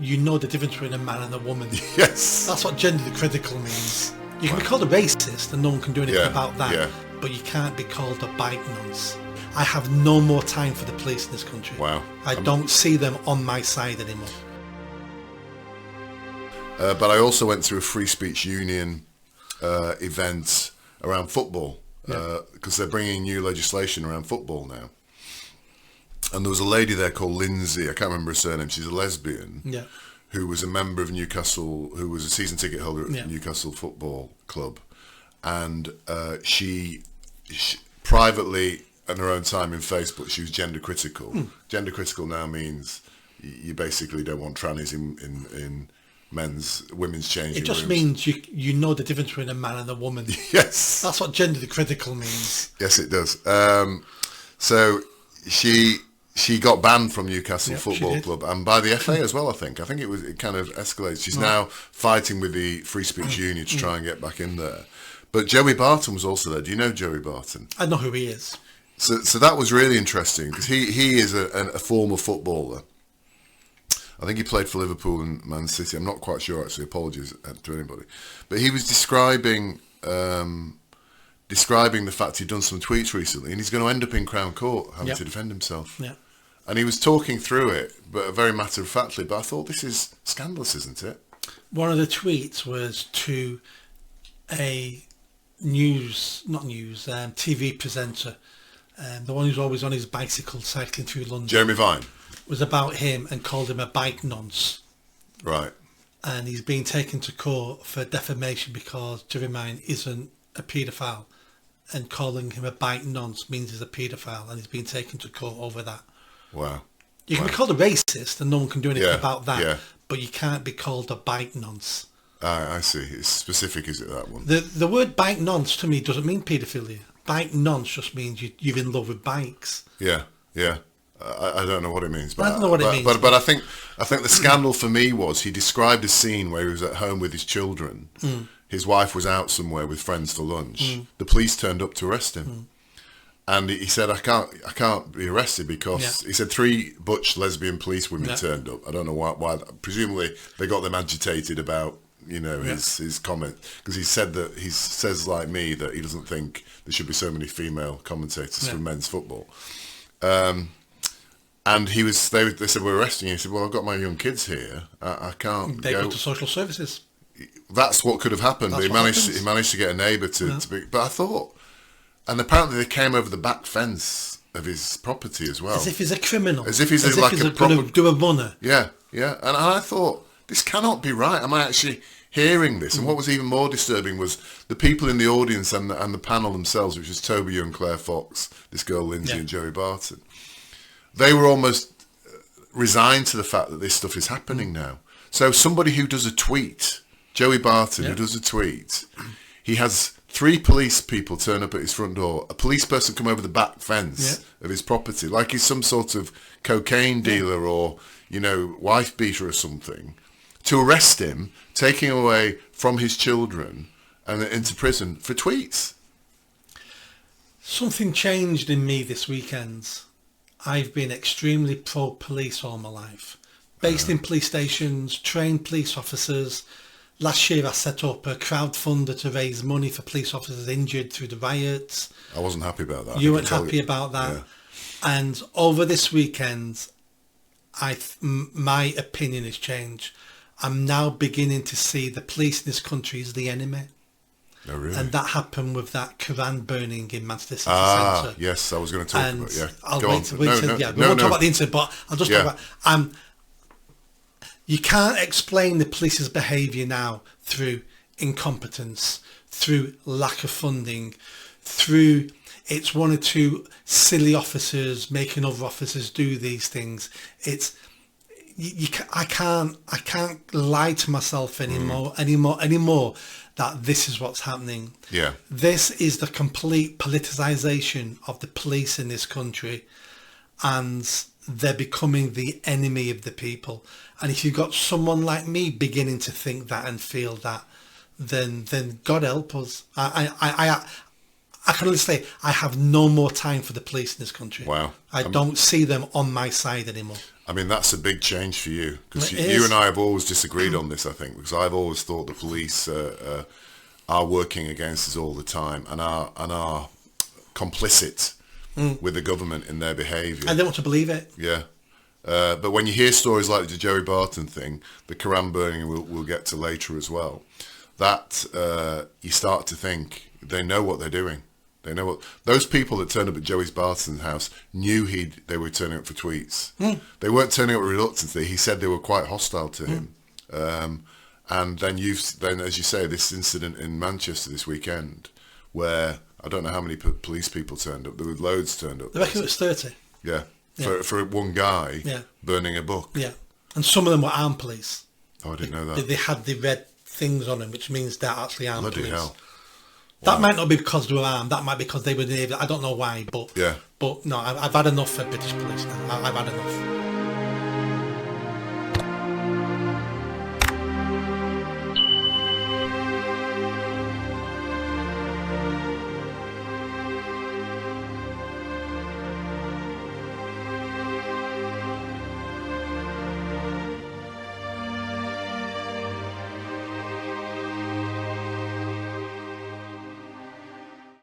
you know the difference between a man and a woman. Yes. That's what gender critical means. You can be called a racist and no one can do anything about that, but you can't be called a bite nonce. I have no more time for the police in this country. Wow. I don't see them on my side anymore. But I also went through a Free Speech Union event around football, because they're bringing new legislation around football now. And there was a lady there called Lindsay, I can't remember her surname, she's a lesbian, who was a member of Newcastle, who was a season ticket holder at Newcastle Football Club. And she privately, in her own time in Facebook, she was gender critical. Gender critical now means you basically don't want trannies in women's changing rooms. It just means you know the difference between a man and a woman. Yes. That's what gender critical means. Yes, it does. So she got banned from Newcastle Football Club, and by the FA as well, I think. It kind of escalated. She's now fighting with the Free Speech Union to try and get back in there. But Joey Barton was also there. Do you know Joey Barton? I know who he is. So that was really interesting, because he is a former footballer. I think he played for Liverpool and Man City. I'm not quite sure, actually. Apologies to anybody. But he was describing the fact he'd done some tweets recently, and he's going to end up in Crown Court having to defend himself. Yeah. And he was talking through it, but very matter-of-factly. But I thought, this is scandalous, isn't it? One of the tweets was to a TV presenter, the one who's always on his bicycle cycling through London. Jeremy Vine. Was about him and called him a bike nonce. Right. And he's been taken to court for defamation because Jeremy Vine isn't a paedophile, and calling him a bike nonce means he's a paedophile, and he's been taken to court over that. Wow. You can be called a racist and no one can do anything about that, but you can't be called a bike nonce. I see. It's specific, is it, that one? The word bike nonce to me doesn't mean paedophilia. Bike nonce just means you're in love with bikes. Yeah. I don't know what it means. But I don't know what it means. But I think the scandal for me was he described a scene where he was at home with his children. His wife was out somewhere with friends for lunch. The police turned up to arrest him. And he said, I can't be arrested because he said 3 butch lesbian police women turned up. I don't know why. Presumably they got them agitated about his comment, because he said that he says, like me, that he doesn't think there should be so many female commentators for men's football. And they said, we're arresting you. He said, well, I've got my young kids here. I can't They go to social services. That's what could have happened. He managed to get a neighbour to be. But I thought, and apparently they came over the back fence of his property as well. As if he's a criminal. As if he's going to do a runner. Yeah. And I thought, this cannot be right. Am I actually hearing this? And what was even more disturbing was the people in the audience and the panel themselves, which was Toby Young, Claire Fox, this girl Lindsay, and Joey Barton. They were almost resigned to the fact that this stuff is happening now. So somebody who does a tweet, Joey Barton, who does a tweet, he has 3 police people turn up at his front door, a police person come over the back fence of his property, like he's some sort of cocaine dealer or, wife beater or something, to arrest him, taking away from his children and into prison for tweets. Something changed in me this weekend. I've been extremely pro-police all my life. Based in police stations, trained police officers. Last year I set up a crowdfunder to raise money for police officers injured through the riots. I wasn't happy about that. You weren't happy about that. Yeah. And over this weekend, my opinion has changed. I'm now beginning to see the police in this country as the enemy. Oh, really? And that happened with that Quran burning in Manchester City Centre. Yes, I was going to talk about it. Yeah. We won't talk about the incident, but I'll just talk about... you can't explain the police's behaviour now through incompetence, through lack of funding, through it's 1 or 2 silly officers making other officers do these things. I can't lie to myself anymore that this is what's happening. Yeah. This is the complete politicization of the police in this country, and they're becoming the enemy of the people. And if you've got someone like me beginning to think that and feel that, then God help us. I can honestly say I have no more time for the police in this country. Wow. I don't see them on my side anymore. I mean, that's a big change for you, because It you is. and I have always disagreed on this, I think, because I've always thought the police are working against us all the time and are complicit with the government in their behaviour. I don't want to believe it. Yeah. But when you hear stories like the Jerry Barton thing, the Quran burning we'll get to later as well, that you start to think they know what they're doing. They know what those people that turned up at Joey Barton's house knew they were turning up for tweets. They weren't turning up with reluctantly. He said they were quite hostile to him. And then as you say, this incident in Manchester this weekend, where I don't know how many police people turned up. There were loads turned up. I reckon it was 30. Yeah. For one guy burning a book. Yeah. And some of them were armed police. Oh, I didn't know that. They had the red things on them, which means they're actually armed Bloody police. hell. That might not be because they were armed. That might be because they were naval. I don't know why, but no, I've had enough for British police now. I've had enough.